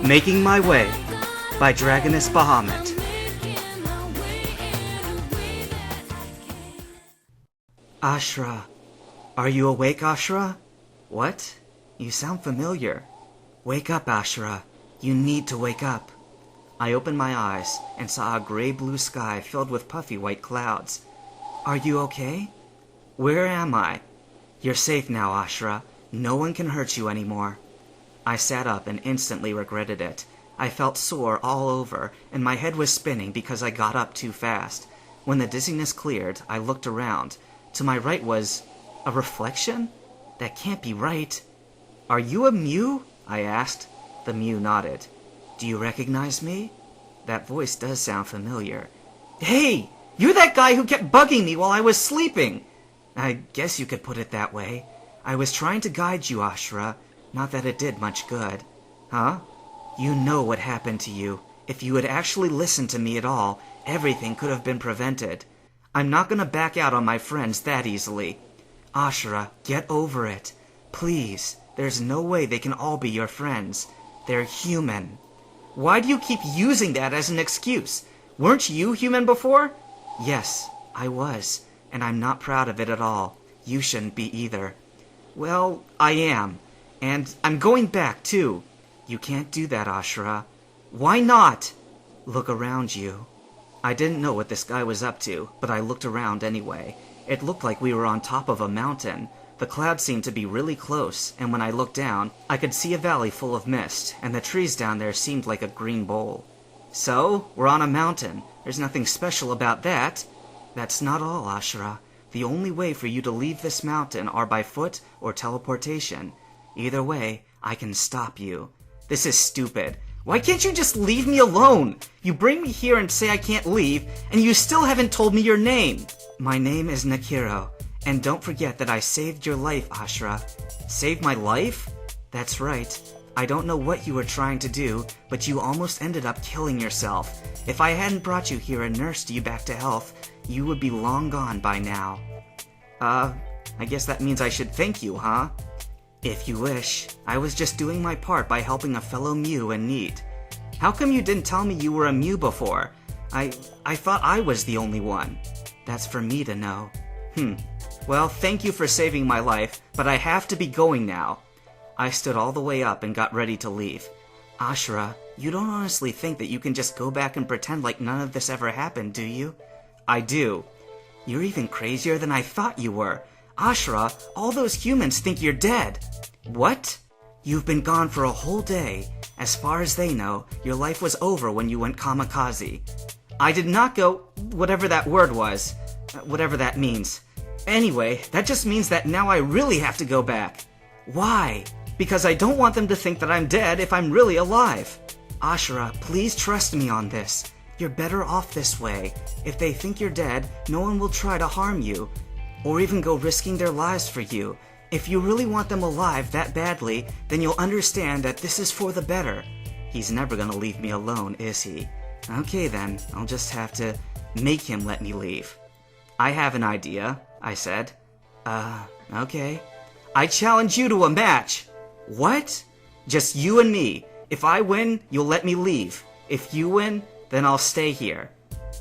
Making My Way by Dragoness Bahamut. Ashra. Are you awake, Ashra? What? You sound familiar. Wake up, Ashra. You need to wake up. I opened my eyes and saw a gray-blue sky filled with puffy white clouds. Are you okay? Where am I? You're safe now, Ashra. No one can hurt you anymore. I sat up and instantly regretted it. I felt sore all over, and my head was spinning because I got up too fast. When the dizziness cleared, I looked around. To my right was a reflection? That can't be right. Are you a Mew? I asked. The Mew nodded. Do you recognize me? That voice does sound familiar. Hey! You're that guy who kept bugging me while I was sleeping! I guess you could put it that way. I was trying to guide you, Ashra. Not that it did much good. Huh? You know what happened to you. If you had actually listened to me at all, everything could have been prevented. I'm not gonna back out on my friends that easily. Ashra, get over it. Please, there's no way they can all be your friends. They're human. Why do you keep using that as an excuse? Weren't you human before? Yes, I was, and I'm not proud of it at all. You shouldn't be either. Well, I am. And I'm going back, too. You can't do that, Ashra. Why not? Look around you. I didn't know what this guy was up to, but I looked around anyway. It looked like we were on top of a mountain. The clouds seemed to be really close, and when I looked down, I could see a valley full of mist, and the trees down there seemed like a green bowl. So, we're on a mountain. There's nothing special about that. That's not all, Ashra. The only way for you to leave this mountain are by foot or teleportation. Either way, I can stop you. This is stupid. Why can't you just leave me alone? You bring me here and say I can't leave, and you still haven't told me your name. My name is Nakiro, and don't forget that I saved your life, Ashra. Saved my life? That's right. I don't know what you were trying to do, but you almost ended up killing yourself. If I hadn't brought you here and nursed you back to health, you would be long gone by now. I guess that means I should thank you, huh? If you wish. I was just doing my part by helping a fellow Mew in need. How come you didn't tell me you were a Mew before? I thought I was the only one. That's for me to know. Well, thank you for saving my life, but I have to be going now. I stood all the way up and got ready to leave. Ashra, you don't honestly think that you can just go back and pretend like none of this ever happened, do you? I do. You're even crazier than I thought you were. Ashra, all those humans think you're dead. What? You've been gone for a whole day. As far as they know, your life was over when you went kamikaze. I did not go... whatever that word was. Whatever that means. Anyway, that just means that now I really have to go back. Why? Because I don't want them to think that I'm dead if I'm really alive. Ashra, please trust me on this. You're better off this way. If they think you're dead, no one will try to harm you, or even go risking their lives for you. If you really want them alive that badly, then you'll understand that this is for the better. He's never gonna leave me alone, is he? Okay then, I'll just have to make him let me leave. I have an idea, I said. Okay. I challenge you to a match. What? Just you and me. If I win, you'll let me leave. If you win, then I'll stay here.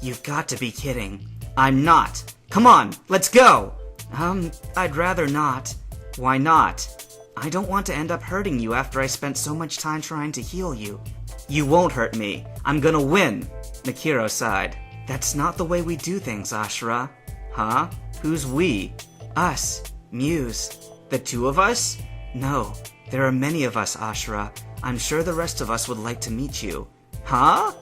You've got to be kidding. I'm not. Come on, let's go! I'd rather not. Why not? I don't want to end up hurting you after I spent so much time trying to heal you. You won't hurt me. I'm gonna win. Nakiro sighed. That's not the way we do things, Ashra. Huh? Who's we? Us. Mews. The two of us? No. There are many of us, Ashra. I'm sure the rest of us would like to meet you. Huh?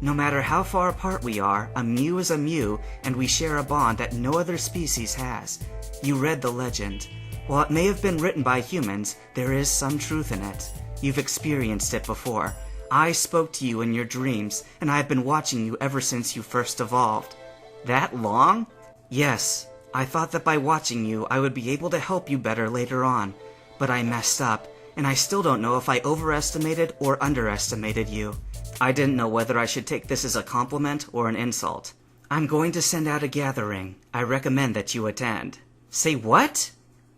No matter how far apart we are, a Mew is a Mew, and we share a bond that no other species has. You read the legend. While it may have been written by humans, there is some truth in it. You've experienced it before. I spoke to you in your dreams, and I have been watching you ever since you first evolved. That long? Yes. I thought that by watching you, I would be able to help you better later on. But I messed up, and I still don't know if I overestimated or underestimated you. I didn't know whether I should take this as a compliment or an insult. I'm going to send out a gathering. I recommend that you attend. Say what?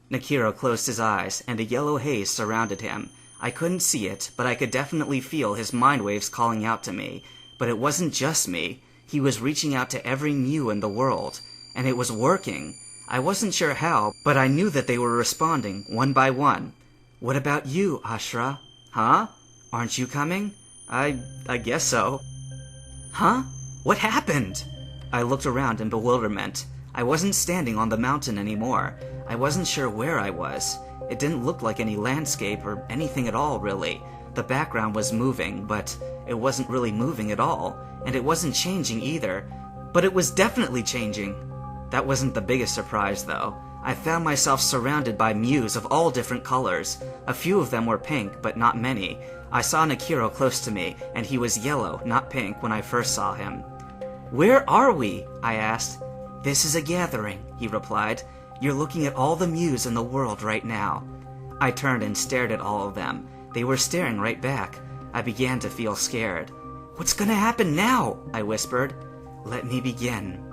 Nakiro closed his eyes, and a yellow haze surrounded him. I couldn't see it, but I could definitely feel his mind waves calling out to me. But it wasn't just me. He was reaching out to every Mew in the world. And it was working. I wasn't sure how, but I knew that they were responding, one by one. What about you, Ashra? Huh? Aren't you coming? I guess so. Huh? What happened? I looked around in bewilderment. I wasn't standing on the mountain anymore. I wasn't sure where I was. It didn't look like any landscape or anything at all, really. The background was moving, but it wasn't really moving at all, and it wasn't changing either. But it was definitely changing. That wasn't the biggest surprise, though. I found myself surrounded by Mews of all different colors. A few of them were pink, but not many. I saw Nikiro close to me, and he was yellow, not pink, when I first saw him. Where are we? I asked. This is a gathering, he replied. You're looking at all the Mews in the world right now. I turned and stared at all of them. They were staring right back. I began to feel scared. What's gonna happen now? I whispered. Let me begin.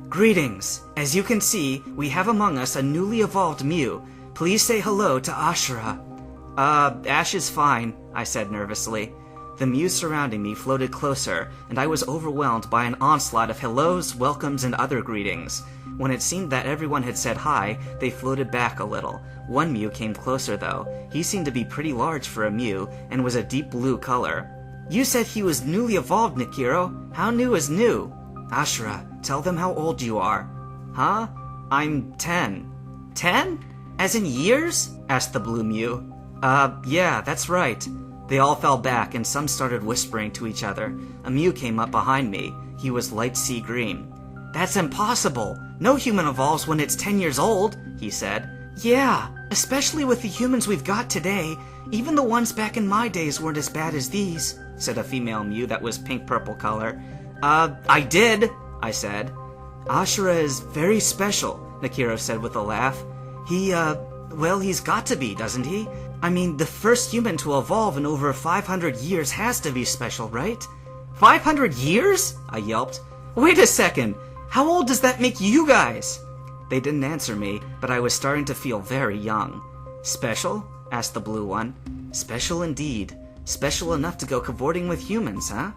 Greetings! As you can see, we have among us a newly evolved Mew. Please say hello to Ashra. Ash is fine, I said nervously. The Mews surrounding me floated closer, and I was overwhelmed by an onslaught of hellos, welcomes, and other greetings. When it seemed that everyone had said hi, they floated back a little. One Mew came closer, though. He seemed to be pretty large for a Mew, and was a deep blue color. You said he was newly evolved, Nikiro. How new is new? Ashra, tell them how old you are. Huh? I'm 10. 10? As in years? Asked the blue Mew. Yeah, that's right. They all fell back, and some started whispering to each other. A Mew came up behind me. He was light sea green. That's impossible. No human evolves when it's 10 years old, he said. Yeah, especially with the humans we've got today. Even the ones back in my days weren't as bad as these, said a female Mew that was pink-purple color. I did, I said. Ashra is very special, Nikiro said with a laugh. He's got to be, doesn't he? I mean, the first human to evolve in over 500 years has to be special, right? 500 years? I yelped. Wait a second, how old does that make you guys? They didn't answer me, but I was starting to feel very young. Special? Asked the blue one. Special indeed. Special enough to go cavorting with humans, huh?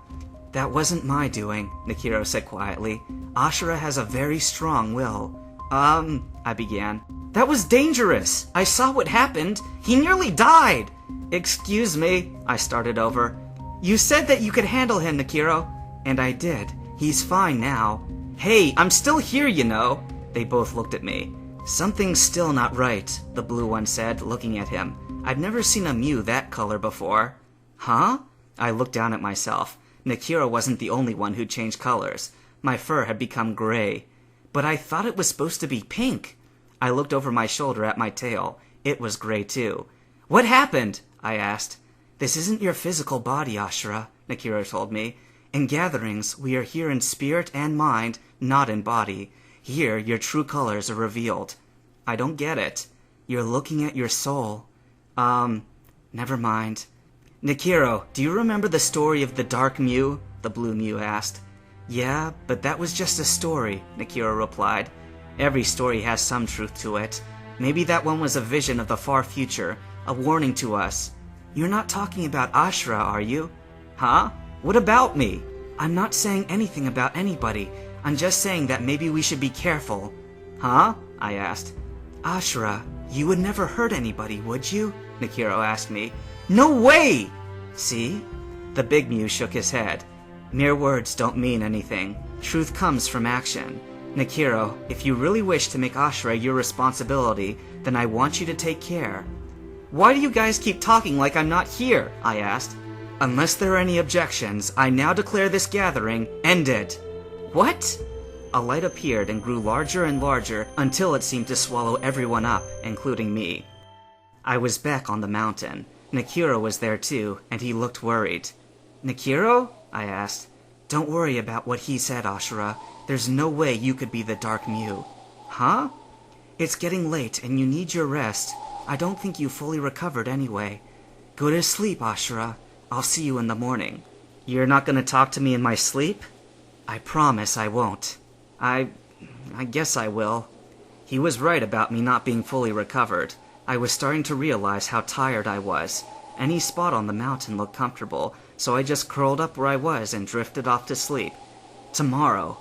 That wasn't my doing, Nikiro said quietly. Ashra has a very strong will. I began. That was dangerous. I saw what happened. He nearly died. Excuse me, I started over. You said that you could handle him, Nikiro. And I did. He's fine now. Hey, I'm still here, you know. They both looked at me. Something's still not right, the blue one said, looking at him. I've never seen a Mew that color before. Huh? I looked down at myself. Nikiro wasn't the only one who changed colors. My fur had become gray. But I thought it was supposed to be pink. I looked over my shoulder at my tail. It was gray too. What happened? I asked. This isn't your physical body, Ashra, Nikiro told me. In gatherings, we are here in spirit and mind, not in body. Here, your true colors are revealed. I don't get it. You're looking at your soul. Never mind. Nikiro, do you remember the story of the Dark Mew? The blue Mew asked. Yeah, but that was just a story, Nikiro replied. Every story has some truth to it. Maybe that one was a vision of the far future, a warning to us. You're not talking about Ashra, are you? Huh? What about me? I'm not saying anything about anybody. I'm just saying that maybe we should be careful. Huh? I asked. Ashra, you would never hurt anybody, would you? Nikiro asked me. No way! See? The big Mew shook his head. Mere words don't mean anything. Truth comes from action. Nikiro, if you really wish to make Ashra your responsibility, then I want you to take care. Why do you guys keep talking like I'm not here? I asked. Unless there are any objections, I now declare this gathering ended. What? A light appeared and grew larger and larger until it seemed to swallow everyone up, including me. I was back on the mountain. Nikiro was there too, and he looked worried. Nikiro? I asked. Don't worry about what he said, Ashura. There's no way you could be the Dark Mew. Huh? It's getting late and you need your rest. I don't think you fully recovered anyway. Go to sleep, Ashura. I'll see you in the morning. You're not gonna talk to me in my sleep? I promise I won't. I guess I will. He was right about me not being fully recovered. I was starting to realize how tired I was. Any spot on the mountain looked comfortable, so I just curled up where I was and drifted off to sleep. Tomorrow,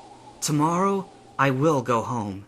I will go home.